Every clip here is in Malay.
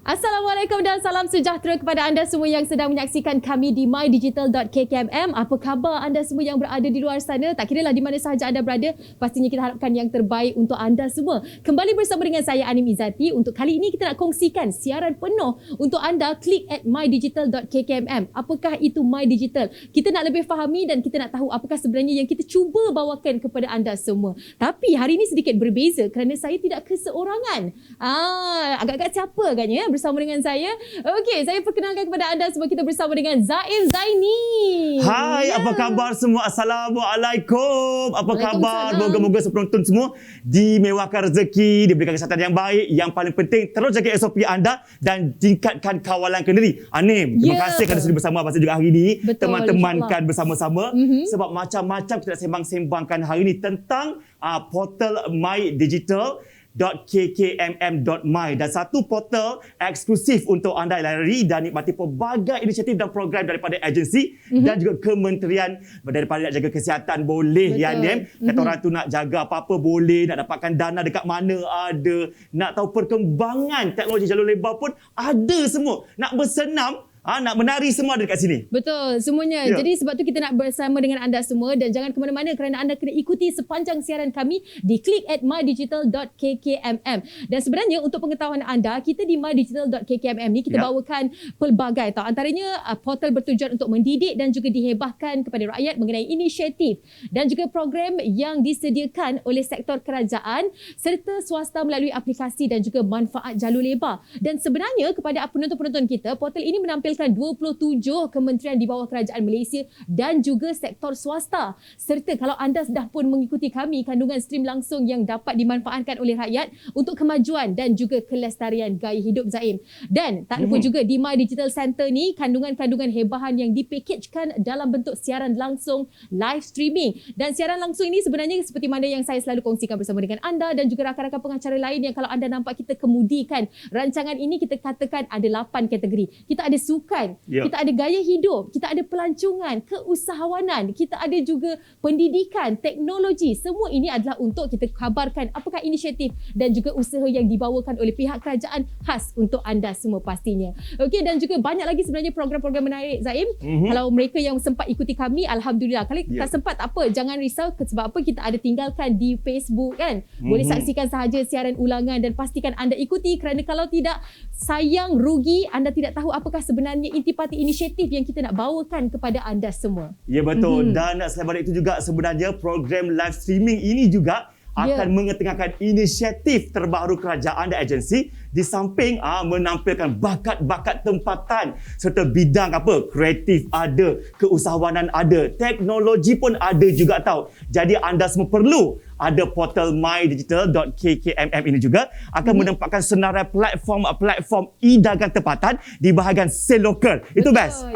Assalamualaikum dan salam sejahtera kepada anda semua yang sedang menyaksikan kami di mydigital.kkmm. Apa khabar anda semua yang berada di luar sana? Tak kiralah di mana sahaja anda berada, pastinya kita harapkan yang terbaik untuk anda semua. Kembali bersama dengan saya Anim Izzati. Untuk kali ini kita nak kongsikan siaran penuh untuk anda. Klik at mydigital.kkmm. Apakah itu MyDigital? Kita nak lebih fahami dan kita nak tahu apakah sebenarnya yang kita cuba bawakan kepada anda semua. Tapi hari ini sedikit berbeza kerana saya tidak keseorangan. Agak-agak siapa agaknya bersama dengan saya. Okey, saya perkenalkan kepada anda semua, kita bersama dengan Zaim Zaini. Hai, apa khabar semua? Assalamualaikum. Apa khabar? Moga-moga penonton semua dimewahkan rezeki, diberikan kesihatan yang baik. Yang paling penting, terus jaga SOP anda dan tingkatkan kawalan kendiri. Anim, terima kasih kerana sudah bersama pasal juga hari ini. Teman-temankan bersama-sama. Sebab macam-macam kita nak sembang-sembangkan hari ini tentang portal mydigital.kkmm.my dan satu portal eksklusif untuk anda layari dan nikmati pelbagai inisiatif dan program daripada agensi dan juga kementerian. Daripada nak jaga kesihatan boleh, ya Nem, kata orang tu nak jaga apa-apa boleh, nak dapatkan dana dekat mana ada, nak tahu perkembangan teknologi jalur lebar pun ada semua, nak bersenam, nak menari, semua ada dekat sini. Betul, semuanya. Jadi sebab tu kita nak bersama dengan anda semua dan jangan ke mana-mana kerana anda kena ikuti sepanjang siaran kami di klik at mydigital.kkmm. Dan sebenarnya untuk pengetahuan anda, kita di mydigital.kkmm ni kita bawakan pelbagai tau. Antaranya portal bertujuan untuk mendidik dan juga dihebahkan kepada rakyat mengenai inisiatif dan juga program yang disediakan oleh sektor kerajaan serta swasta melalui aplikasi dan juga manfaat jalur lebar. Dan sebenarnya kepada penonton-penonton kita, portal ini menampilkan 27 kementerian di bawah kerajaan Malaysia dan juga sektor swasta. Serta kalau anda dah pun mengikuti kami, kandungan stream langsung yang dapat dimanfaatkan oleh rakyat untuk kemajuan dan juga kelestarian gaya hidup Zaim. Dan tak lupa juga di My Digital Center ni, kandungan-kandungan hebahan yang dipackagkan dalam bentuk siaran langsung, live streaming. Dan siaran langsung ini sebenarnya seperti mana yang saya selalu kongsikan bersama dengan anda dan juga rakan-rakan pengacara lain yang kalau anda nampak kita kemudikan rancangan ini, kita katakan ada 8 kategori. Kita ada sukan, kita ada gaya hidup, kita ada pelancongan, keusahawanan, kita ada juga pendidikan, teknologi. Semua ini adalah untuk kita kabarkan apakah inisiatif dan juga usaha yang dibawakan oleh pihak kerajaan khas untuk anda semua pastinya. Okey, dan juga banyak lagi sebenarnya program-program menarik Zaim. Kalau mereka yang sempat ikuti kami, alhamdulillah. Kalau tak sempat tak apa, jangan risau sebab apa, kita ada tinggalkan di Facebook kan. Boleh saksikan sahaja siaran ulangan dan pastikan anda ikuti kerana kalau tidak, sayang, rugi, anda tidak tahu apakah sebenarnya intipati inisiatif yang kita nak bawakan kepada anda semua. Ya, betul. Dan selain daripada itu juga sebenarnya program live streaming ini juga akan mengetengahkan inisiatif terbaru kerajaan dan agensi di samping menampilkan bakat-bakat tempatan serta bidang kreatif ada, keusahawanan ada, teknologi pun ada juga tahu. Jadi anda semua perlu ada portal mydigital.kkmm ini juga akan menempatkan senarai platform e-dagang tempatan di bahagian sale lokal. Itu best.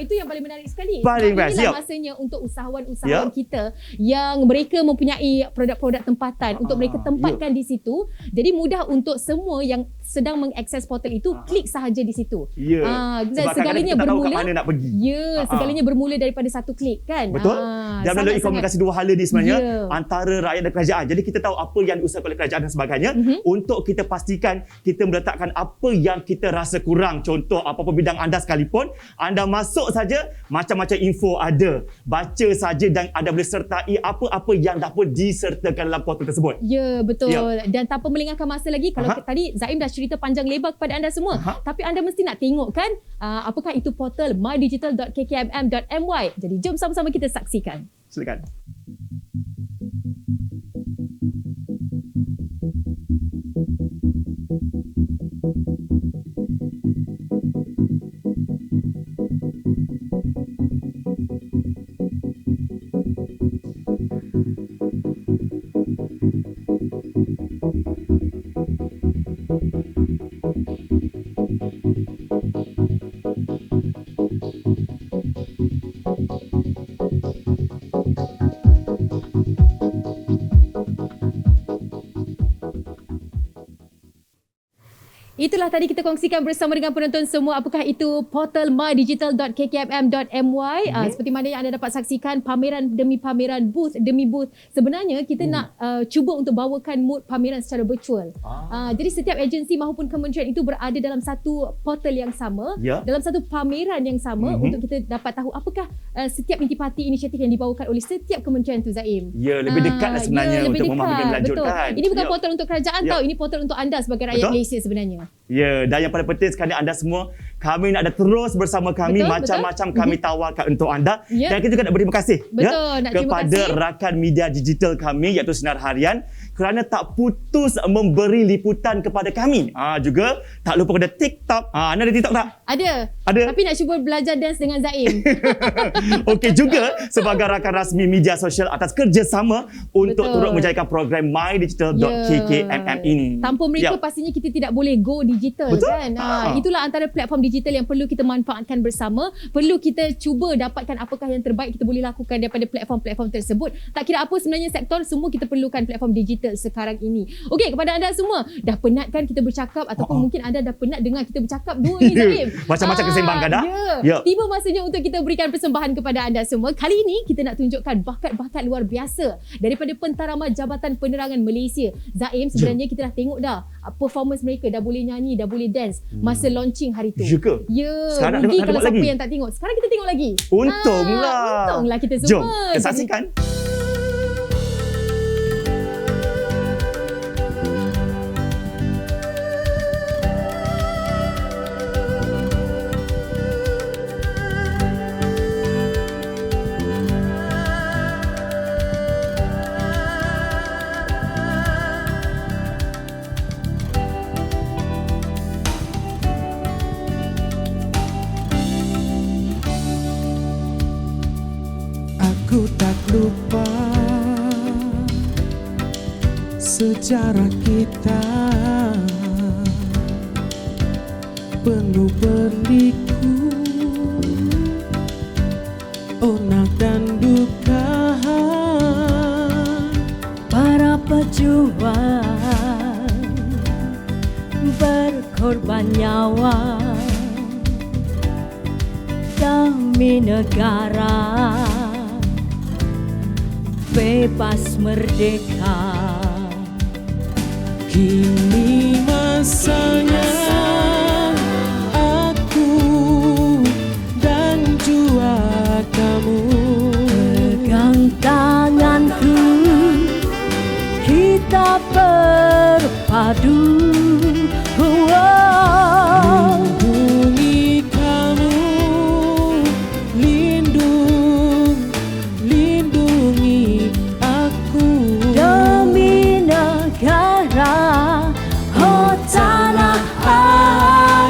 Itu yang paling menarik sekali. Paling best. Inilah masanya untuk usahawan-usahawan kita yang mereka mempunyai produk-produk tempatan untuk mereka tempatkan di situ. Jadi mudah untuk semua yang sedang mengakses portal itu, klik sahaja di situ. Segalanya bermula segalanya bermula daripada satu klik kan. Betul. Dan melalui komunikasi dua hala ni sebenarnya antara rakyat dan kerajaan. Jadi kita tahu apa yang diusahakan oleh kerajaan dan sebagainya untuk kita pastikan kita meletakkan apa yang kita rasa kurang. Contoh apa-apa bidang anda sekalipun, anda masuk saja, macam-macam info ada. Baca saja dan anda boleh sertai apa-apa yang dapat disertakan dalam portal tersebut. Ya, betul. Dan tanpa melengahkan masa lagi, kalau tadi Zaim dah cerita panjang lebar kepada anda semua, tapi anda mesti nak tengok kan apakah itu portal mydigital.kkmm.my. Jadi jom sama-sama kita saksikan. Silakan. Itulah tadi kita kongsikan bersama dengan penonton semua, apakah itu portal mydigital.kkmm.my. Seperti mana yang anda dapat saksikan, pameran demi pameran, booth demi booth. Sebenarnya kita nak cuba untuk bawakan mood pameran secara virtual. Jadi setiap agensi maupun kementerian itu berada dalam satu portal yang sama, dalam satu pameran yang sama, untuk kita dapat tahu apakah setiap intipati inisiatif yang dibawakan oleh setiap kementerian tu, Zaim. Ya, lebih dekat lah sebenarnya untuk memahami lanjutkan. Betul. Ini bukan portal untuk kerajaan tau, ini portal untuk anda sebagai rakyat Malaysia sebenarnya. Ya, dan yang paling penting sekali anda semua, kami nak ada terus bersama kami, macam-macam kami tawarkan untuk anda. Dan kita juga nak berterima kasih kepada rakan media digital kami iaitu Sinar Harian kerana tak putus memberi liputan kepada kami. Juga tak lupa kepada TikTok. Anda ada TikTok tak? Ada. Tapi nak cuba belajar dance dengan Zaim. Okey, juga sebagai rakan rasmi media sosial atas kerjasama untuk turut menjayakan program mydigital.kkmm ini. Tanpa mereka pastinya kita tidak boleh go digital. Kan? Itulah antara platform digital yang perlu kita manfaatkan bersama. Perlu kita cuba dapatkan apakah yang terbaik kita boleh lakukan daripada platform-platform tersebut. Tak kira apa sebenarnya sektor, semua kita perlukan platform digital sekarang ini. Okey, kepada anda semua, dah penat kan kita bercakap ataupun mungkin anda dah penat dengar kita bercakap dua ni, Zaim? Macam-macam keseimbangan dah. Tiba masanya untuk kita berikan persembahan kepada anda semua. Kali ini kita nak tunjukkan bakat-bakat luar biasa daripada Pentadbiran Jabatan Penerangan Malaysia. Zaim, sebenarnya kita dah tengok dah performance mereka, dah boleh nyanyi, dah boleh dance masa launching hari tu. Ya ke? Ya, sekarang rugi kalau siapa lagi yang tak tengok. Sekarang kita tengok lagi. Untunglah kita semua. Jom kita saksikan. Aku tak lupa sejarah kita, penuh berliku, onak dan duka. Para pejuang berkorban nyawa demi negara bebas merdeka. Kini masanya aku dan jua kamu pegang tanganku, kita berpadu. Lindungi kamu, lindungi aku demi negara, oh tanah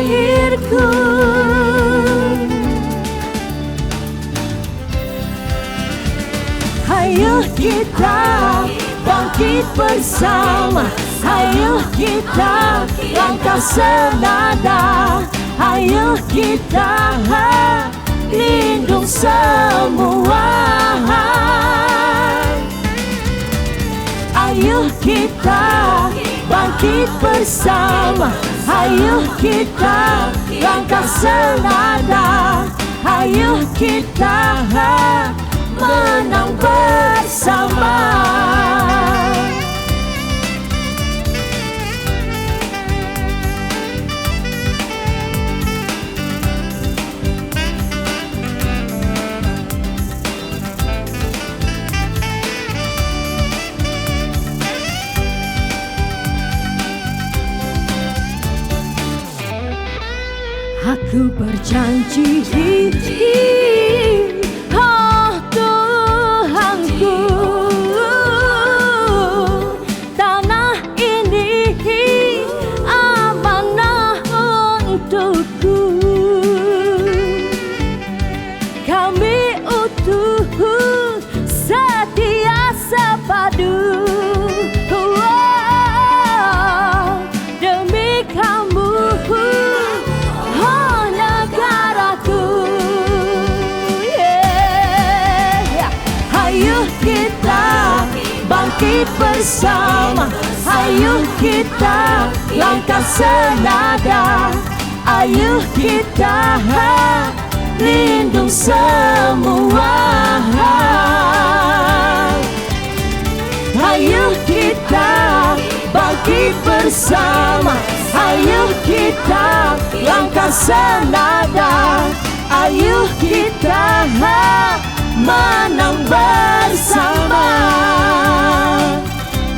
airku. Ayo kita bangkit bersama, ayo kita langkah senada, ayo kita lindung semua. Ayo kita bangkit bersama, ayo kita langkah senada, ayo kita menang bersama. Aku berjanji, oh Tuhanku, tanah ini amanah untukku. Kami utuh, setia sepadu, demi kamu, oh negaraku. bersama, ayo kita langkah senada, ayo kita lindung semua. Ayo kita bangkit bersama, ayo kita langkah senada, ayo kita menang bersama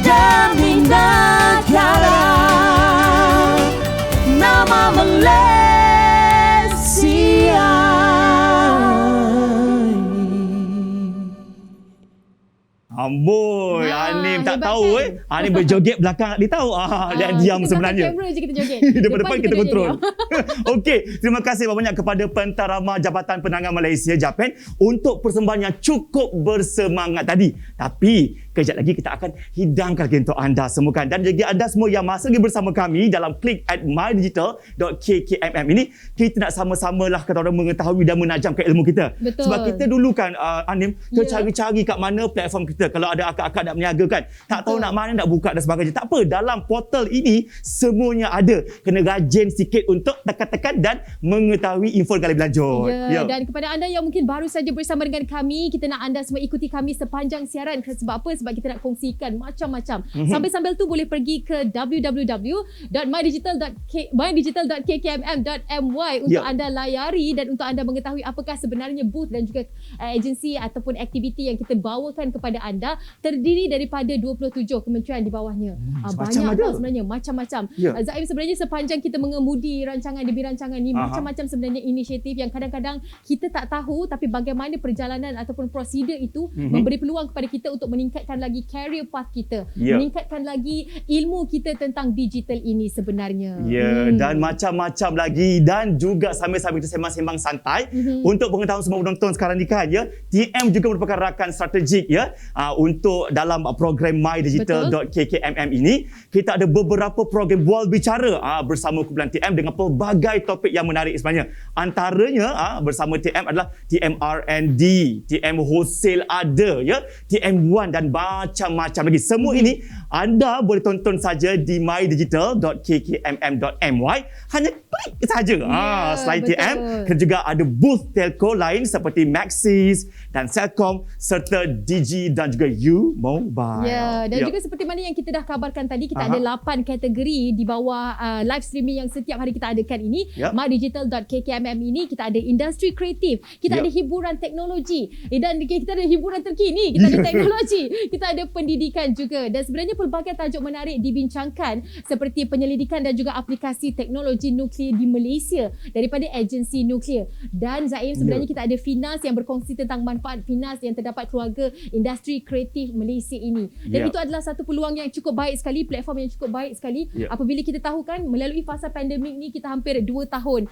demi negara nama Malaysia. Amboi, Anim tak tahu Anim berjoget belakang dia tahu. Dan diam sebenarnya. Kamera je kita joget. Depan kita kontrol. Okey, terima kasih banyak kepada Pentarama Jabatan Penerangan Malaysia JAPEN untuk persembahan yang cukup bersemangat tadi. Tapi kejap lagi kita akan hidangkan lagi untuk anda semua kan. Dan juga anda semua yang masih lagi bersama kami dalam klik at mydigital.kkmm ini, kita nak sama-sama lah kata orang mengetahui dan menajamkan ilmu kita. Betul. Sebab kita dulu kan Anim, tercari-cari kat mana platform kita. Kalau ada akak-akak nak berniaga kan, tak tahu nak mana nak buka dan sebagainya. Tak apa, dalam portal ini semuanya ada. Kena rajin sikit untuk tekan-tekan dan mengetahui info lebih lanjut. Dan kepada anda yang mungkin baru saja bersama dengan kami, kita nak anda semua ikuti kami sepanjang siaran. Sebab apa? Sebab kita nak kongsikan macam-macam. Sambil-sambil tu boleh pergi ke mydigital.kkmm.my untuk anda layari dan untuk anda mengetahui apakah sebenarnya booth dan juga agensi ataupun aktiviti yang kita bawakan kepada anda. Terdiri daripada 27 kementerian di bawahnya. Banyak tau sebenarnya, macam-macam. Zaim, sebenarnya sepanjang kita mengemudi rancangan demi rancangan ni, macam-macam sebenarnya inisiatif yang kadang-kadang kita tak tahu, tapi bagaimana perjalanan ataupun prosedur itu memberi peluang kepada kita untuk meningkatkan lagi career path kita, meningkatkan lagi ilmu kita tentang digital ini sebenarnya. Dan macam-macam lagi, dan juga sambil-sambil kita sembang-sembang santai untuk pengetahuan semua penonton sekarang ni kan, TM juga merupakan rakan strategik untuk dalam program mydigital.kkmm ini. Kita ada beberapa program bual bicara bersama kumpulan TM dengan pelbagai topik yang menarik sebenarnya. Antaranya bersama TM adalah TM R&D, TM Wholesale ada, TM1 dan macam-macam lagi. Semua ini anda boleh tonton saja di mydigital.kkmm.my. Hanya klik saja. Selain TM, kita juga ada booth telco lain seperti Maxis dan Celcom serta Digi dan juga U-Mobile. Dan juga seperti mana yang kita dah kabarkan tadi, kita ada 8 kategori di bawah live streaming yang setiap hari kita adakan ini. mydigital.kkmm ini kita ada industri kreatif, kita ada hiburan teknologi, dan kita ada hiburan terkini, kita ada teknologi, kita ada pendidikan juga. Dan sebenarnya pelbagai tajuk menarik dibincangkan seperti penyelidikan dan juga aplikasi teknologi nuklear di Malaysia daripada agensi nuklear. Dan Zaim, sebenarnya kita ada Finas yang berkongsi tentang manfaat Finas yang terdapat keluarga industri kreatif Malaysia ini. Dan itu adalah satu peluang yang cukup baik sekali, platform yang cukup baik sekali. Apabila kita tahu kan, melalui fasa pandemik ni kita hampir 2 tahun.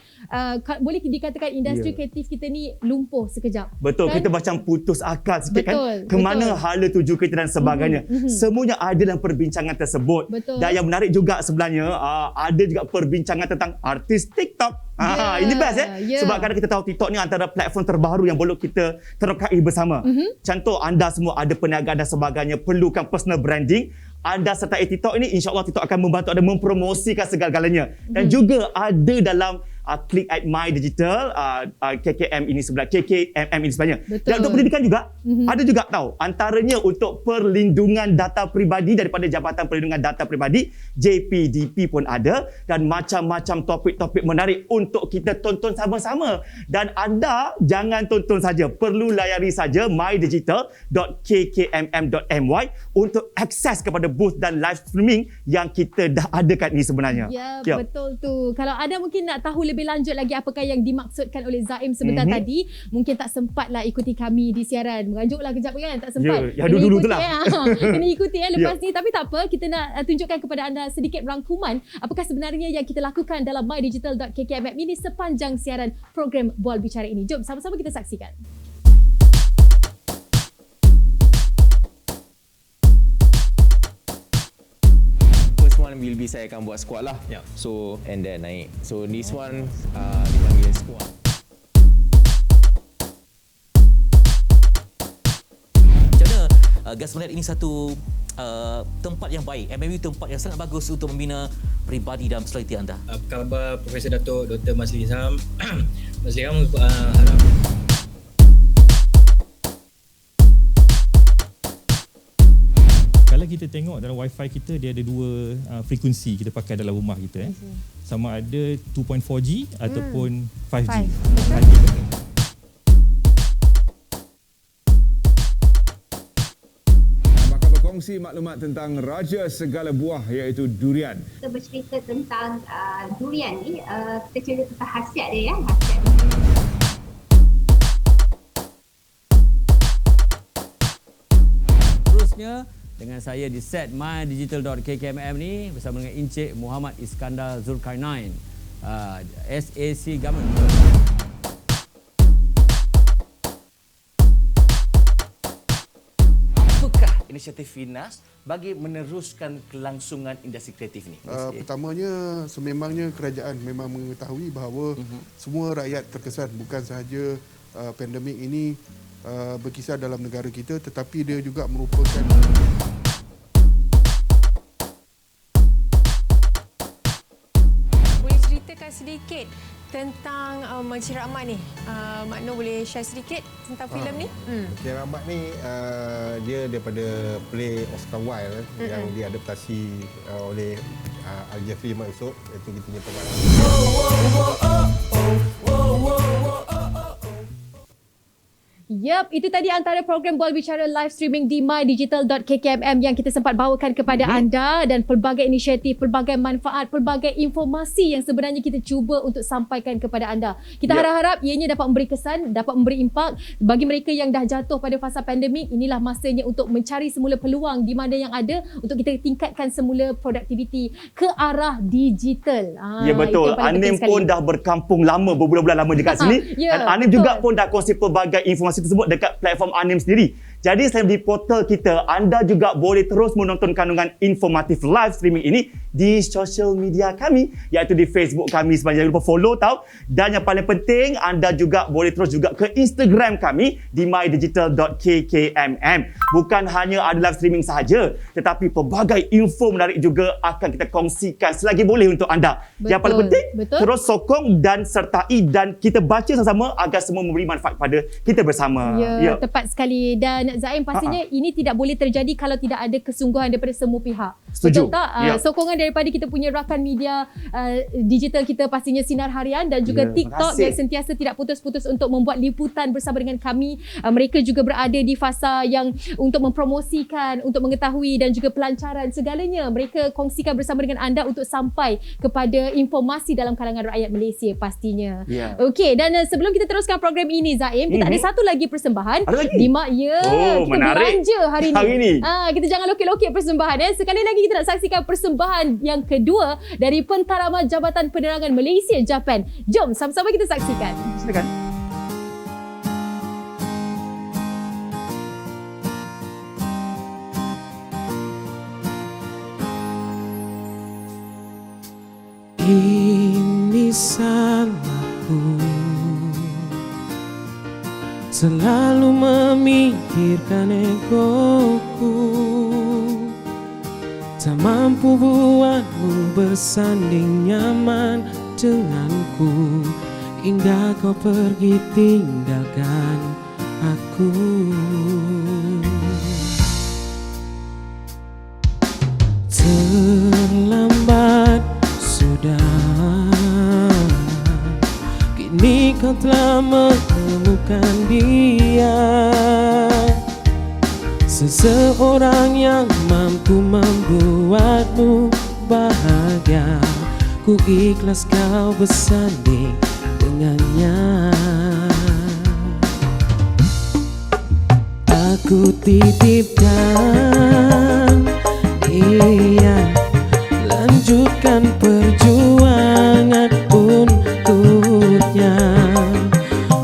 Boleh dikatakan industri kreatif kita ni lumpuh sekejap. Betul, kan? Kita macam putus akal sikit kan. Kemana hala tuju kita dan sebagainya. Semuanya ada dalam perbincangan tersebut. Dan yang menarik juga sebenarnya, ada juga perbincangan tentang artis TikTok. Ini best sebab kadang kita tahu TikTok ni antara platform terbaru yang boleh kita terokai bersama. Contoh, anda semua ada perniagaan dan sebagainya, perlukan personal branding, anda sertai TikTok ini, insya-Allah TikTok akan membantu anda mempromosikan segala-galanya. Dan juga ada dalam klik at mydigital KKM ini sebelah KKMM ini sebenarnya. Dan untuk pendidikan juga ada juga tahu, antaranya untuk perlindungan data peribadi daripada Jabatan Perlindungan Data Peribadi JPDP pun ada, dan macam-macam topik-topik menarik untuk kita tonton sama-sama. Dan anda jangan tonton saja, perlu layari saja mydigital.kkmm.my untuk akses kepada booth dan live streaming yang kita dah adakan ni sebenarnya. Betul tu. Kalau anda mungkin nak tahu lebih lanjut lagi apakah yang dimaksudkan oleh Zaim sebentar tadi, mungkin tak sempatlah ikuti kami di siaran. Menganjuklah kejap kan, tak sempat. Dulu-dulu tu lah. Kena ikuti lepas ni. Tapi tak apa, kita nak tunjukkan kepada anda sedikit rangkuman apakah sebenarnya yang kita lakukan dalam mydigital.kkmm ini sepanjang siaran program Bual Bicara ini. Jom sama-sama kita saksikan. One will be saya akan buat squat lah. So and then naik. So this one dipanggil squat. Macam mana Gas melihat ini satu tempat yang baik, MMU tempat yang sangat bagus untuk membina peribadi dan personaliti anda. Apa khabar Profesor Datuk Dr. Mazli Ilham? Mazli Ilham harap kalau kita tengok dalam wifi kita, dia ada dua frekuensi kita pakai dalam rumah kita. Sama ada 2.4G ataupun 5G. Bakal berkongsi maklumat tentang raja segala buah iaitu durian. Kita bercerita tentang durian ni, kita cerita tentang khasiat dia ya. Khasiat dia. Terusnya dengan saya di set mydigital.kkmm ni bersama dengan Encik Muhammad Iskandar Zulkarnain, SAC Government. Apakah inisiatif Finas bagi meneruskan kelangsungan industri kreatif ni? Pertamanya, sememangnya kerajaan memang mengetahui bahawa semua rakyat terkesan, bukan sahaja pandemik ini berkisar dalam negara kita, tetapi dia juga merupakan boleh ceritakan sedikit tentang Encik Rahmat ni. Mak Nur boleh share sedikit tentang filem ni? Encik Rahmat ni dia daripada play Oscar Wilde yang diadaptasi oleh Al-Jafri Mansur, iaitu kita punya pengarang. Yep, itu tadi antara program Bola Bicara live streaming di mydigital.kkmm yang kita sempat bawakan kepada anda, dan pelbagai inisiatif, pelbagai manfaat, pelbagai informasi yang sebenarnya kita cuba untuk sampaikan kepada anda. Kita harap-harap ianya dapat memberi kesan, dapat memberi impak bagi mereka yang dah jatuh pada fasa pandemik. Inilah masanya untuk mencari semula peluang di mana yang ada untuk kita tingkatkan semula produktiviti ke arah digital. Ya betul. Anim pun dah berkampung lama, berbulan-bulan lama dekat sini. Dan Anim juga pun dah kongsi pelbagai informasi tersebut dekat platform Anim sendiri. Jadi selain di portal kita, anda juga boleh terus menonton kandungan informatif live streaming ini di social media kami, iaitu di Facebook kami. Sebenarnya jangan lupa follow tau. Dan yang paling penting, anda juga boleh terus juga ke Instagram kami di mydigital.kkmm. Bukan hanya ada live streaming sahaja, tetapi pelbagai info menarik juga akan kita kongsikan selagi boleh untuk anda. Yang paling penting, terus sokong dan sertai dan kita baca sama-sama agar semua memberi manfaat kepada kita bersama. Ya, tepat sekali. Dan Zaim, pastinya ini tidak boleh terjadi kalau tidak ada kesungguhan daripada semua pihak. Setuju. Betul tak? Sokongan daripada kita punya rakan media digital kita, pastinya Sinar Harian dan juga TikTok yang sentiasa tidak putus-putus untuk membuat liputan bersama dengan kami. Mereka juga berada di fasa yang untuk mempromosikan, untuk mengetahui dan juga pelancaran segalanya. Mereka kongsikan bersama dengan anda untuk sampai kepada informasi dalam kalangan rakyat Malaysia pastinya. Okey, dan sebelum kita teruskan program ini Zaim, kita ada satu lagi persembahan. Ada lagi? Kita menarik. belanja hari ni. Kita jangan lokek-lokek persembahan. Sekali lagi kita nak saksikan persembahan yang kedua dari Pentarama Jabatan Penerangan Malaysia Japan. Jom sama-sama kita saksikan. Silakan. Ini salahku, selalu memikirkan egoku, tak mampu buatmu bersanding nyaman denganku, hingga kau pergi tinggalkan aku. Terlambat sudah, kini kau telah menemukan dia, seseorang yang mampu membuatmu bahagia. Ku ikhlas kau bersanding dengannya. Aku titipkan dia, lanjutkan perjuangan untuknya,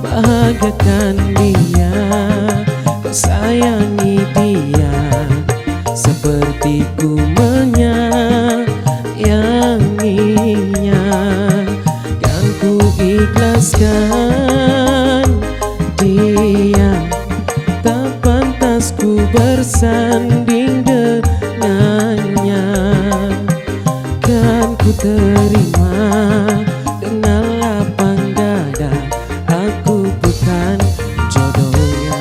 bahagiakan dia, kau sayangi dia seperti ku menyayanginya. Kan ku ikhlaskan dia, tak pantas ku bersanding terima dengan lapang dada. Aku bukan jodohnya.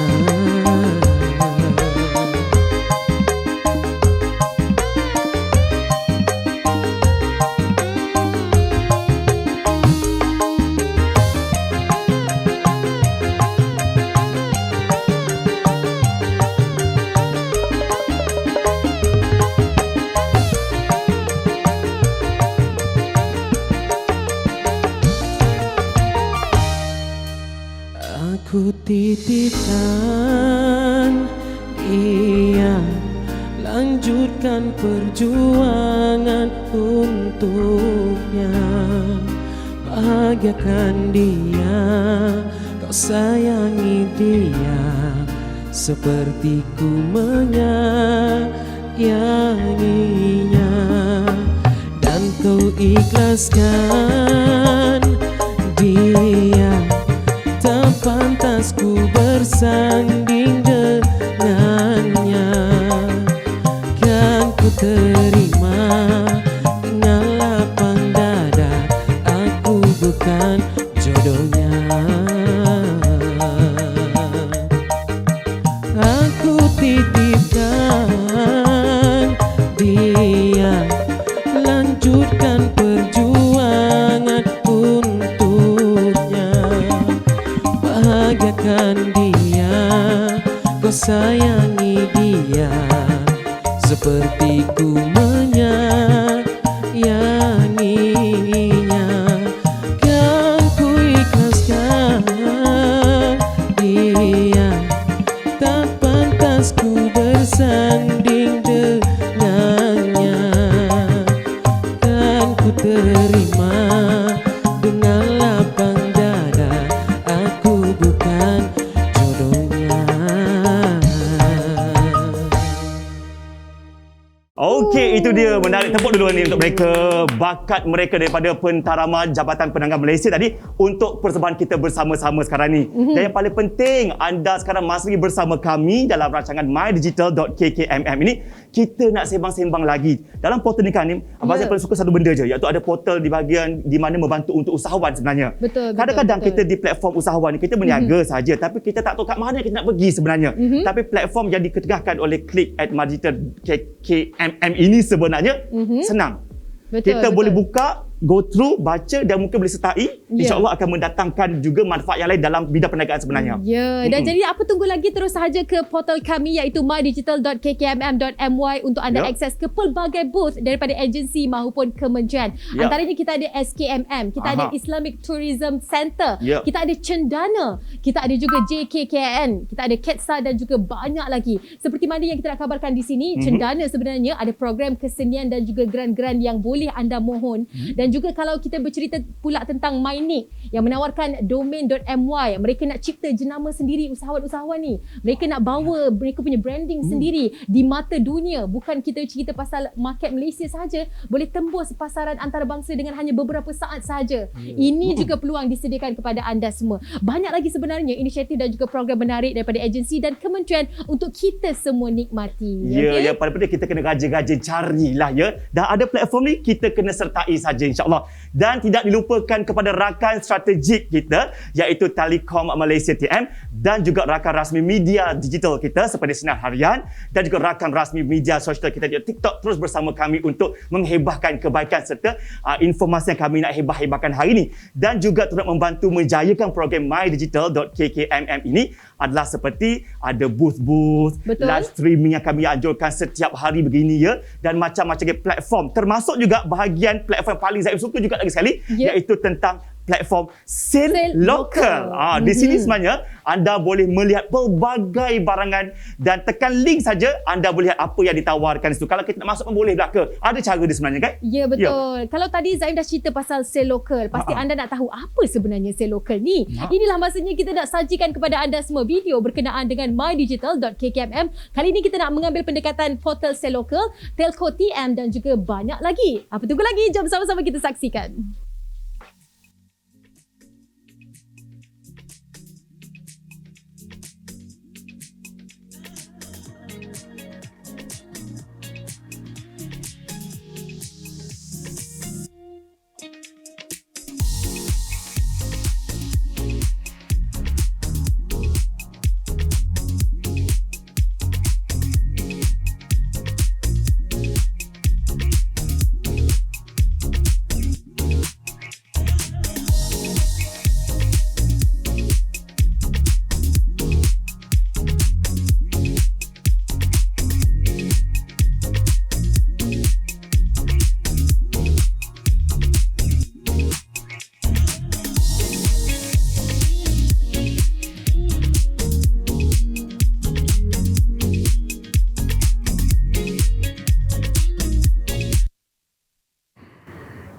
Aku titipkan dia, lanjutkan perjuangan untuknya. Bahagiakan dia, kau sayangi dia, seperti ku menyayanginya. Dan kau ikhlaskan dia, tak pantas ku bersanding dengannya. Kan ku terima dengan lapang dada, aku bukan jodohnya. Aku titipkan dia, lanjutkan perjuangan untuknya. Bahagiakan dia, kau sayangi dia, seperti ku menyayanginya. Kan ku ikhlaskan dia, tak pantas ku bersanding dengannya. Kan ku terima dengan lapang dada, aku bukan jodohnya. Okey, itu dia. Menarik tepuk dulu ni untuk mereka. Bakat mereka daripada Pentarama Jabatan Penanggal Malaysia tadi untuk persembahan kita bersama-sama sekarang ni. Dan yang paling penting, anda sekarang masih bersama kami dalam rancangan mydigital.kkmm ini. Kita nak sembang-sembang lagi. Dalam portal ni kan ni, Abang saya paling suka satu benda je, iaitu ada portal di bahagian di mana membantu untuk usahawan sebenarnya. Betul. Kadang-kadang kita di platform usahawan ni, kita berniaga saja, tapi kita tak tahu kat mana kita nak pergi sebenarnya. Tapi platform yang diketengahkan oleh Click@mydigital.kkmm ini sebenarnya senang. Kita boleh buka, go through, baca dan mungkin boleh sertai. InsyaAllah akan mendatangkan juga manfaat yang lain dalam bidang perniagaan sebenarnya. Ya, dan jadi apa tunggu lagi, terus sahaja ke portal kami iaitu mydigital.kkmm.my untuk anda akses ke pelbagai booth daripada agensi maupun kementerian. Antaranya kita ada SKMM, kita ada Islamic Tourism Centre, kita ada Cendana, kita ada juga JKKN, kita ada KETSA dan juga banyak lagi. Seperti mana yang kita nak kabarkan di sini, Cendana sebenarnya ada program kesenian dan juga geran-geran yang boleh anda mohon. Dan juga kalau kita bercerita pula tentang MyNick yang menawarkan domain.my, mereka nak cipta jenama sendiri usahawan-usahawan ni. Mereka nak bawa mereka punya branding sendiri di mata dunia. Bukan kita cerita pasal market Malaysia sahaja, boleh tembus pasaran antarabangsa dengan hanya beberapa saat sahaja. Ini juga peluang disediakan kepada anda semua. Banyak lagi sebenarnya inisiatif dan juga program menarik daripada agensi dan kementerian untuk kita semua nikmati. Ya, yang paling penting kita kena rajin-rajin carilah ya. Dan ada platform ni kita kena sertai saja insya-Allah. Dan tidak dilupakan kepada rakan strategik kita iaitu Telekom Malaysia TM dan juga rakan rasmi media digital kita seperti Sinar Harian dan juga rakan rasmi media sosial kita di TikTok terus bersama kami untuk menghebahkan kebaikan serta informasi yang kami nak hebah-hebahkan hari ini. Dan juga turut membantu menjayakan program mydigital.kkmm ini adalah seperti ada booth-booth, live streaming yang kami anjurkan setiap hari begini ya, dan macam-macam platform, termasuk juga bahagian platform yang paling saya suka juga lagi sekali iaitu tentang platform Sale Local. Di sini sebenarnya anda boleh melihat pelbagai barangan dan tekan link saja anda boleh lihat apa yang ditawarkan situ. Kalau kita nak masuk pun boleh belaka. Ada cara dia sebenarnya kan? Ya, betul. Kalau tadi Zaim dah cerita pasal Sale Local, pasti anda nak tahu apa sebenarnya Sale Local ni. Inilah masanya kita nak sajikan kepada anda semua video berkenaan dengan mydigital.kkmm. Kali ini kita nak mengambil pendekatan portal Sale Local, Telco TM dan juga banyak lagi. Apa tunggu lagi? Jom sama-sama kita saksikan.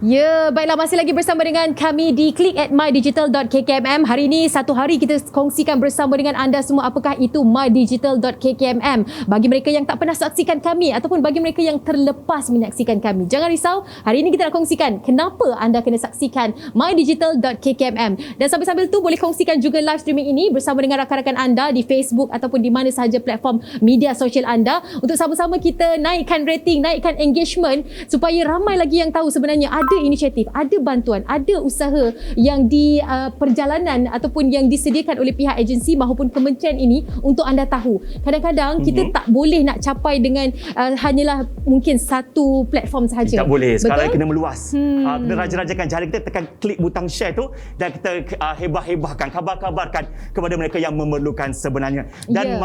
Ya, baiklah, masih lagi bersama dengan kami di click@mydigital.kkmm. Hari ini satu hari kita kongsikan bersama dengan anda semua apakah itu mydigital.kkmm. Bagi mereka yang tak pernah saksikan kami ataupun bagi mereka yang terlepas menyaksikan kami, jangan risau, hari ini kita nak kongsikan kenapa anda kena saksikan mydigital.kkmm. Dan sambil-sambil tu boleh kongsikan juga live streaming ini bersama dengan rakan-rakan anda di Facebook ataupun di mana sahaja platform media sosial anda untuk sama-sama kita naikkan rating, naikkan engagement supaya ramai lagi yang tahu sebenarnya ada inisiatif, ada bantuan, ada usaha yang di perjalanan ataupun yang disediakan oleh pihak agensi maupun kementerian ini untuk anda tahu. Kadang-kadang kita tak boleh nak capai dengan hanyalah mungkin satu platform sahaja. Tak boleh. Sekarang betul? kena meluas. Kena raja-rajakan jari kita, tekan klik butang share tu dan kita hebah-hebahkan, kabar-kabarkan kepada mereka yang memerlukan sebenarnya. Dan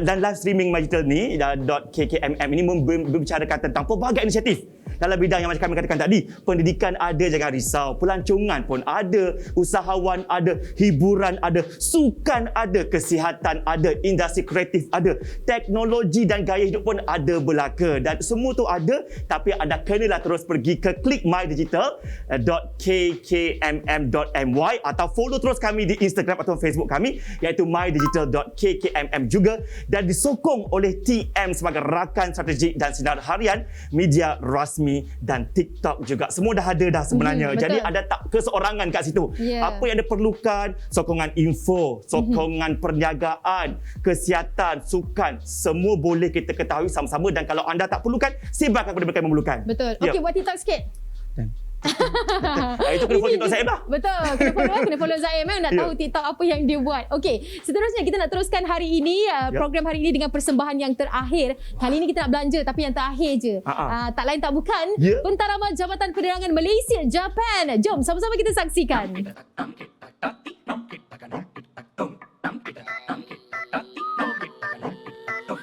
dan live streaming mydigital ni .kkmm ini membicarakan tentang pelbagai inisiatif dalam bidang yang macam kami katakan tadi. Pendidikan ada, jangan risau. Pelancongan pun ada, usahawan ada, hiburan ada, sukan ada, kesihatan ada, industri kreatif ada, teknologi dan gaya hidup pun ada belaka. Dan semua tu ada, tapi anda kenalah terus pergi ke clickmydigital.kkmm.my atau follow terus kami di Instagram atau Facebook kami iaitu mydigital.kkmm juga, dan disokong oleh TM sebagai rakan strategik dan sinar harian media rasmi dan TikTok juga. Semua dah ada dah sebenarnya. Jadi ada tak keseorangan kat situ. Apa yang diperlukan, sokongan info, sokongan perniagaan, kesihatan, sukan, semua boleh kita ketahui sama-sama, dan kalau anda tak perlukan, sebarkan kepada mereka yang memerlukan. Betul. Okey, buat TikTok sikit. Itu kena follow TikTok Zaim lah. Betul, kena follow Zaim nak tahu TikTok apa yang dia buat. Okey, seterusnya kita nak teruskan hari ini program hari ini dengan persembahan yang terakhir. Kali ini kita nak belanja tapi yang terakhir je. Tak lain tak bukan Pentadama Jabatan Penerangan Malaysia Japan. Jom sama-sama kita saksikan.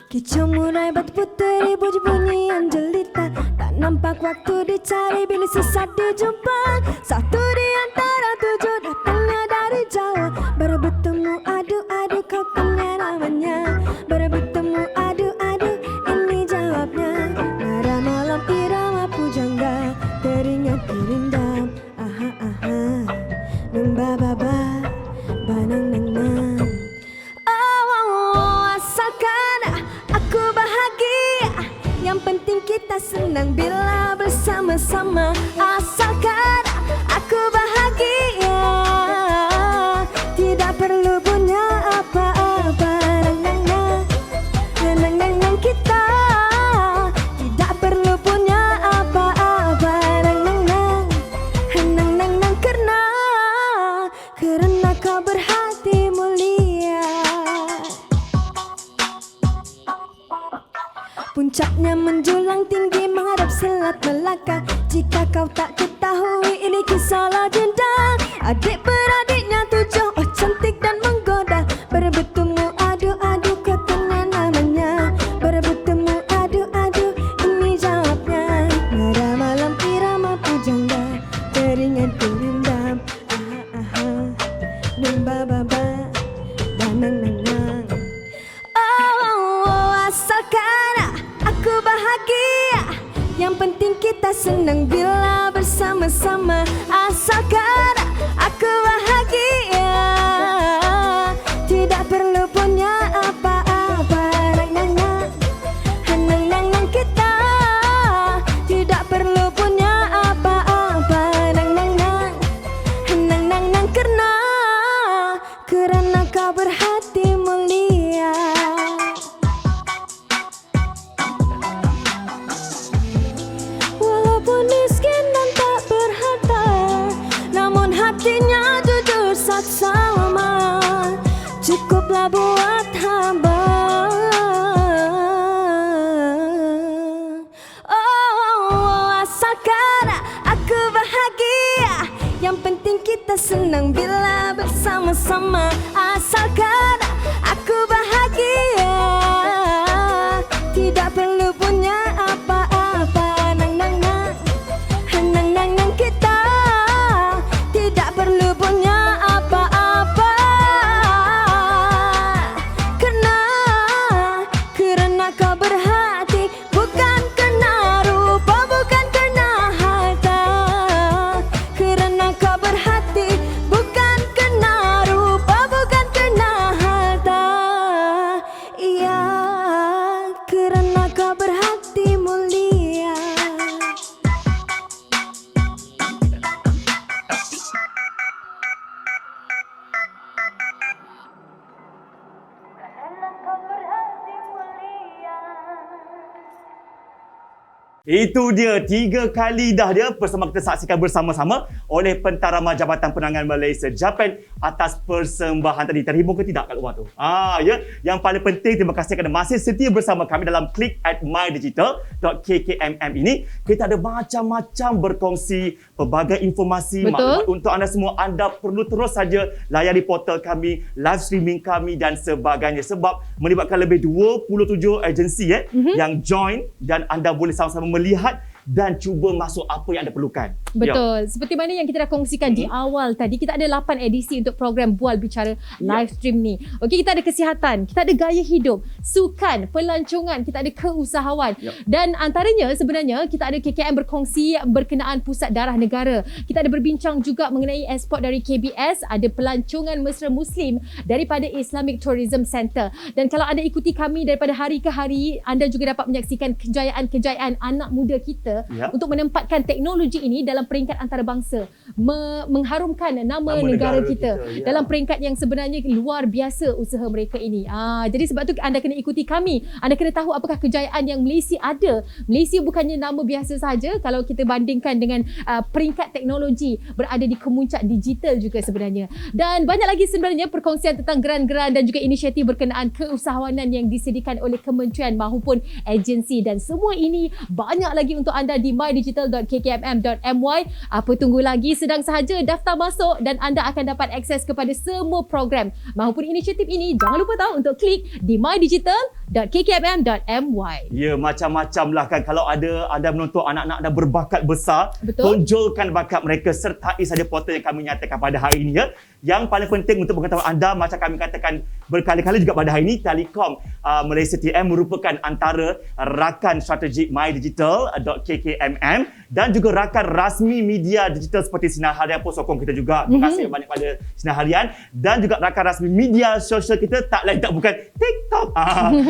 Kicau murai batu puteri bunyi-bunyian jelita. Tak nampak waktu dicari bila sesat dijumpa. Satu di antara 7 datangnya dari Jawa. Baru bertemu adu-adu kau tanya namanya. Baru bertemu adu-adu ini jawabnya. Nada malam irama pujangga teringat dirindam. Aha aha nung ba ba ba banang nang nang. Asalkan aku bahagia, yang penting kita senang bila bersama-sama. Asalkan aku bahagia, tidak perlu punya apa-apa. Nang kita tidak perlu punya apa-apa. Nang karena kau berhati mulia. Puncaknya menjulang tinggi menghadap Selat Melaka. Jika kau tak ketahui ini kisah legenda. Adik beradiknya 7, oh cantik dan menggoda. Baru bertemu adu-adu kau tanya namanya. Baru bertemu adu-adu ini jawabnya. Nada malam irama pujangga teringat dirindam. Aha aha nung ba ba ba danang nang nang. Asalkan aku bahagia, yang penting kita senang bila bersama-sama. Asalkan aku bahagia, tidak perlu punya apa-apa. Nang kita tidak perlu punya apa-apa. Nang karena kau berhati mulia. Walaupun miskin dan tak berharta, namun hatinya jujur saksama. Cukuplah buat hamba. Asalkan aku bahagia, yang penting kita senang bila bersama-sama. Asalkan aku bahagia, tidak perlu punya apa-apa. Nang kita tidak perlu punya apa-apa. Karena kau berhati, bukan karena rupa, bukan karena harta. Itu dia, 3 kali dah dia bersama kita saksikan bersama-sama oleh Pentarama Jabatan Penanganan Malaysia Japan atas persembahan tadi. Terhibur ke tidak kat luar tu? Ya. Yang paling penting, terima kasih kerana masih setia bersama kami dalam Click at mydigital.kkmm ini. Kita ada macam-macam berkongsi pelbagai informasi, maklumat untuk anda semua. Anda perlu terus saja layari portal kami, live streaming kami dan sebagainya. Sebab melibatkan lebih 27 agensi yang join dan anda boleh sama-sama melihat dan cuba masuk apa yang anda perlukan. Betul. Seperti mana yang kita dah kongsikan di awal tadi, kita ada 8 edisi untuk program Bual Bicara live stream ni. Okey, kita ada kesihatan, kita ada gaya hidup, sukan, pelancongan, kita ada keusahawan. Dan antaranya sebenarnya kita ada KKM berkongsi berkenaan pusat darah negara. Kita ada berbincang juga mengenai ekspor dari KBS, ada pelancongan mesra Muslim daripada Islamic Tourism Center. Dan kalau anda ikuti kami daripada hari ke hari, anda juga dapat menyaksikan kejayaan-kejayaan anak muda kita untuk menempatkan teknologi ini dalam peringkat antarabangsa, mengharumkan nama negara kita dalam peringkat yang sebenarnya luar biasa usaha mereka ini. Jadi sebab tu anda kena ikuti kami. Anda kena tahu apakah kejayaan yang Malaysia ada. Malaysia bukannya nama biasa saja kalau kita bandingkan dengan peringkat teknologi, berada di kemuncak digital juga sebenarnya. Dan banyak lagi sebenarnya perkongsian tentang geran-geran dan juga inisiatif berkenaan keusahawanan yang disediakan oleh kementerian maupun agensi, dan semua ini banyak lagi untuk anda di mydigital.kkmm.my. Apa tunggu lagi? Sedang sahaja daftar masuk dan anda akan dapat akses kepada semua program maupun inisiatif ini. Jangan lupa tahu untuk klik di mydigital.kkmm.my. Ya, macam-macam lah kan. Kalau ada anda menonton anak-anak anda berbakat besar, tonjolkan bakat mereka, sertai saja portal yang kami nyatakan pada hari ini. Yang paling penting untuk pengetahuan anda, macam kami katakan berkali-kali juga pada hari ini, Telekom Malaysia TM merupakan antara rakan strategik mydigital.kkmm dan juga rakan rasmi media digital seperti Sinar Harian pun sokong kita juga. Terima kasih banyak pada Sinar Harian, dan juga rakan rasmi media sosial kita tak lain tak bukan TikTok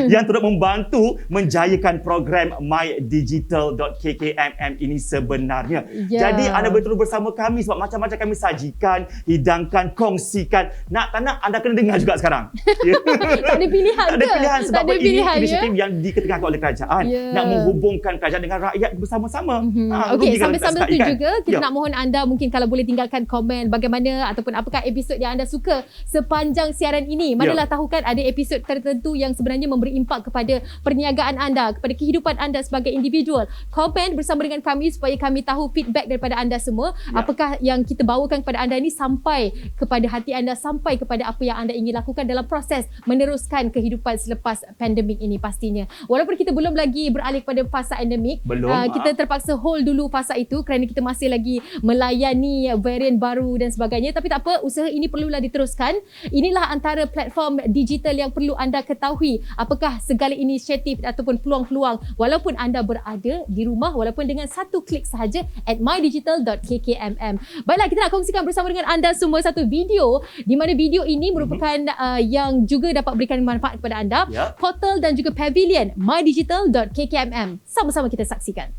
yang turut membantu menjayakan program mydigital.kkmm ini sebenarnya. Jadi anda boleh terus bersama kami sebab macam-macam kami sajikan, hidangkan, kongsikan. Nak tak nak anda kena dengar juga sekarang. Tak ada pilihan. Tak ada pilihan sebab ini inisiatif ya? yang diketegakkan oleh kerajaan nak menghubungkan kerajaan dengan rakyat bersama-sama. Okey, sambil-sambil tu juga kita nak mohon anda mungkin kalau boleh tinggalkan komen bagaimana ataupun apakah episod yang anda suka sepanjang siaran ini. Manalah tahu kan ada episod tertentu yang sebenarnya memberi impak kepada perniagaan anda, kepada kehidupan anda sebagai individual. Komen bersama dengan kami supaya kami tahu feedback daripada anda semua. Apakah yang kita bawakan kepada anda ini sampai kepada hati anda, sampai kepada apa yang anda ingin lakukan dalam proses meneruskan kehidupan selepas pandemik ini pastinya. Walaupun kita belum lagi beralih kepada fasa endemik, kita terpaksa hold dulu fasa itu kerana kita masih lagi melayani varian baru dan sebagainya. Tapi tak apa, usaha ini perlulah diteruskan. Inilah antara platform digital yang perlu anda ketahui apakah segala inisiatif ataupun peluang-peluang walaupun anda berada di rumah, walaupun dengan satu klik sahaja at mydigital.kkmm. Baiklah, kita nak kongsikan bersama dengan anda semua satu video di mana video ini merupakan yang juga dapat berikan manfaat kepada anda. Portal dan juga pavilion mydigital.kkmm. Sama-sama kita saksikan.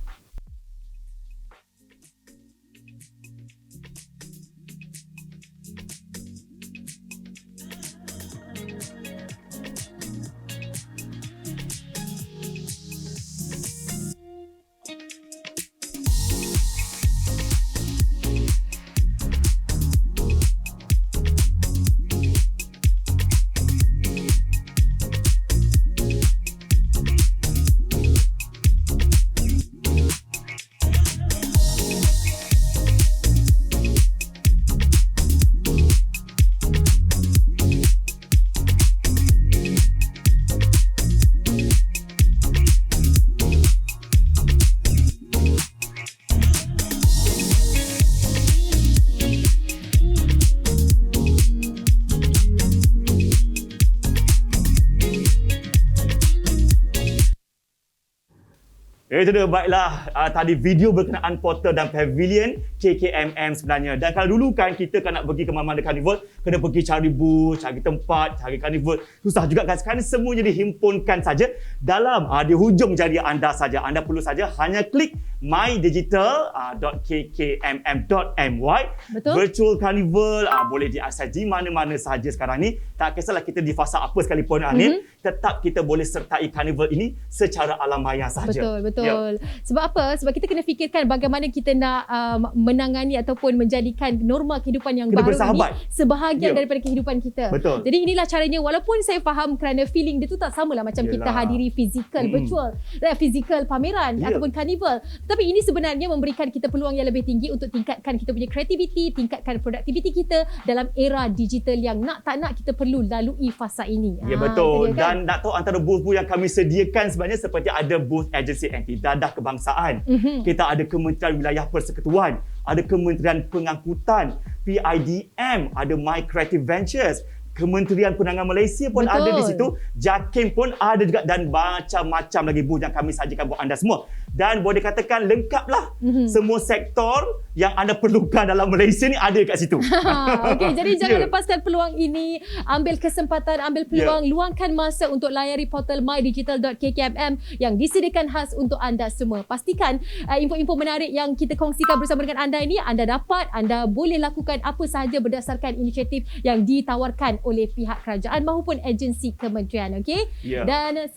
Itu dia, baiklah. Tadi video berkenaan portal dan pavilion KKMM sebenarnya. Dan kalau dulu kan kita kan nak pergi ke mana-mana carnival, kena pergi cari booth, cari tempat, cari carnival. Susah juga kan. Sekarang semuanya dihimpunkan saja dalam di hujung jari anda saja. Anda perlu saja hanya klik mydigital.kkmm.my. Betul. Virtual Carnival boleh diakses di mana-mana sahaja sekarang ni. Tak kisahlah kita di fasa apa sekalipun ni, tetap kita boleh sertai carnival ini secara alam maya sahaja. Betul. Sebab apa? Sebab kita kena fikirkan bagaimana kita nak menangani ataupun menjadikan norma kehidupan yang baru ini sebahagian daripada kehidupan kita. Betul. Jadi inilah caranya, walaupun saya faham kerana feeling dia tu tak samalah macam kita hadiri fizikal virtual, fizikal pameran ataupun carnival. Tapi ini sebenarnya memberikan kita peluang yang lebih tinggi untuk tingkatkan kita punya kreativiti, tingkatkan produktiviti kita dalam era digital yang nak tak nak kita perlu lalui fasa ini. Ya betul. Kan? Dan nak tahu antara booth-booth yang kami sediakan sebenarnya seperti ada booth agensi anti dadah kebangsaan. Kita ada Kementerian Wilayah Persekutuan, ada Kementerian Pengangkutan, PIDM, ada My Creative Ventures, Kementerian Perdagangan Malaysia pun ada di situ, JAKIM pun ada juga dan macam-macam lagi booth yang kami sajikan buat anda semua. Dan boleh dikatakan lengkaplah. Semua sektor yang anda perlukan dalam Malaysia ni ada kat situ. Okey, jadi jangan lepaskan peluang ini, ambil kesempatan, ambil peluang, luangkan masa untuk layari portal mydigital.kkmm yang disediakan khas untuk anda semua. Pastikan info-info menarik yang kita kongsikan bersama dengan anda ini anda dapat, anda boleh lakukan apa sahaja berdasarkan inisiatif yang ditawarkan oleh pihak kerajaan maupun agensi kementerian. Okey? Dan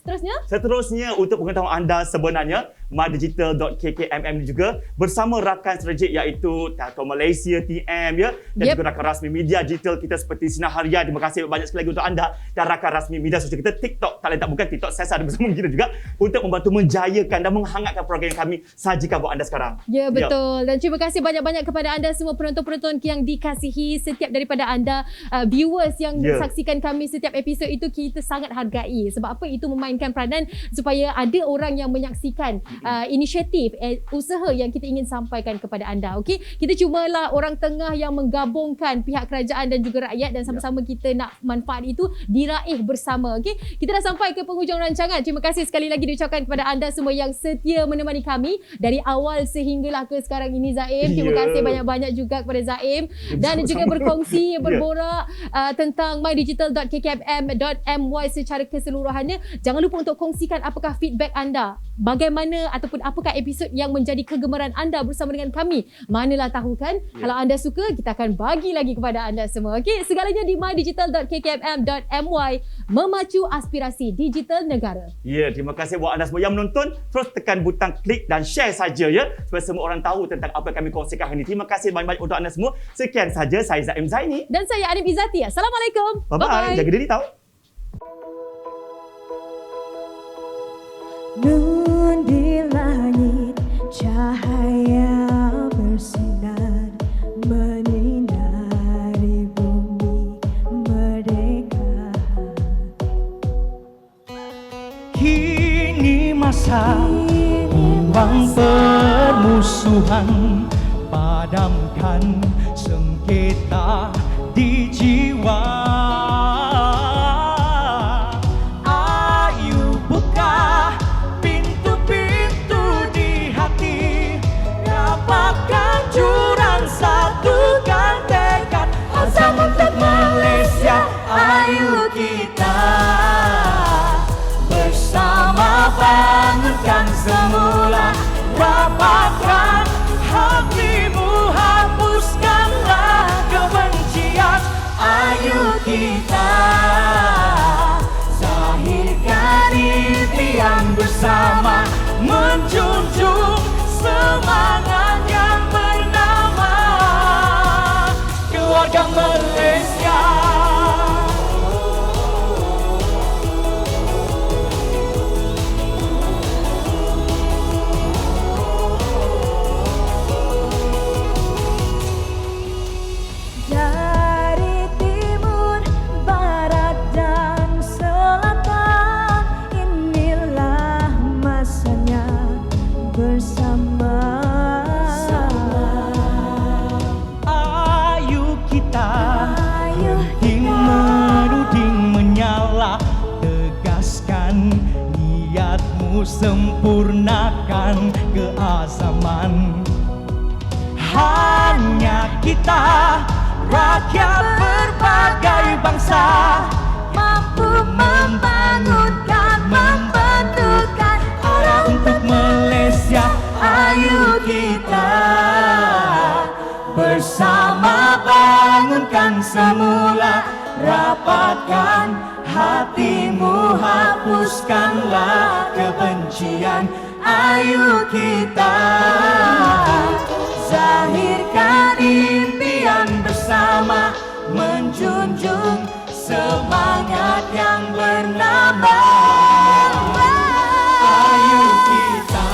seterusnya untuk pengetahuan anda sebenarnya mydigital.kkmm juga bersama rakan strategik iaitu Telkom Malaysia TM dan juga rakan rasmi media digital kita seperti Sinar Harian. Terima kasih banyak sekali lagi untuk anda dan rakan rasmi media sosial kita TikTok, tak lain tak bukan TikTok saya ada bersama kita juga untuk membantu menjayakan dan menghangatkan program kami sajikan buat anda sekarang. Ya betul. Dan terima kasih banyak-banyak kepada anda semua penonton-penonton yang dikasihi, setiap daripada anda viewers yang saksikan kami setiap episod itu kita sangat hargai. Sebab apa? Itu memainkan peranan supaya ada orang yang menyaksikan inisiatif usaha yang kita ingin sampaikan kepada anda. Okey, kita cumalah orang tengah yang menggabungkan pihak kerajaan dan juga rakyat dan sama-sama kita nak manfaat itu diraih bersama. Okey, kita dah sampai ke penghujung rancangan. Terima kasih sekali lagi diucapkan kepada anda semua yang setia menemani kami dari awal sehinggalah ke sekarang ini. Zaim, terima kasih banyak-banyak juga kepada Zaim dan juga berkongsi berborak tentang mydigital.kkmm.my secara keseluruhannya. Jangan lupa untuk kongsikan apakah feedback anda, bagaimana ataupun apakah episod yang menjadi kegemaran anda bersama dengan kami. Manalah tahu kan? Kalau anda suka, kita akan bagi lagi kepada anda semua. Okey, segalanya di mydigital.kkmm.my, memacu aspirasi digital negara. Terima kasih buat anda semua yang menonton. Terus tekan butang klik dan share saja supaya semua orang tahu tentang apa yang kami kongsikan hari ini. Terima kasih banyak-banyak untuk anda semua. Sekian saja, saya Zaim Zaini dan saya Arif Izzati. Assalamualaikum. Bye-bye. Jaga diri tahu. Nun di langit, cahaya bersinar menyinari bumi merdeka. Kini masa buang permusuhan, padamkan sengketa di jiwa. Ayo buka pintu-pintu di hati, rapatkan jurang, satukan tekad, azam untuk Malaysia. Ayo kita bersama bangunkan semula, rapatkan hatimu, hapuskanlah kebencian. Ayo kita zahirkan impian bersama, menjunjung semangat yang bernama keluarga Malaysia. Sempurnakan keazaman. Hanya kita, rakyat berbagai bangsa, mampu membangunkan, membentukkan arah untuk Malaysia. Ayo kita bersama bangunkan semula, rapatkan hatimu, hapuskanlah kebencian. Ayo kita zahirkan impian bersama, menjunjung semangat yang bernama. Ayo kita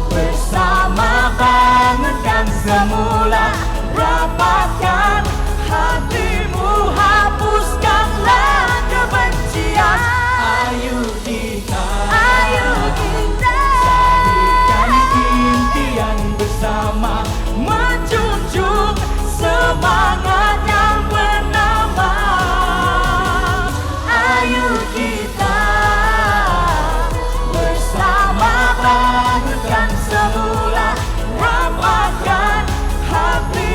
bersama bangunkan semula, rapatkan hatimu, hapuskanlah kebencian. Ayo kita zahirkan impian bersama, menjunjung semangat yang bernama. Ayo kita bersama bangunkan semula, rapatkan hati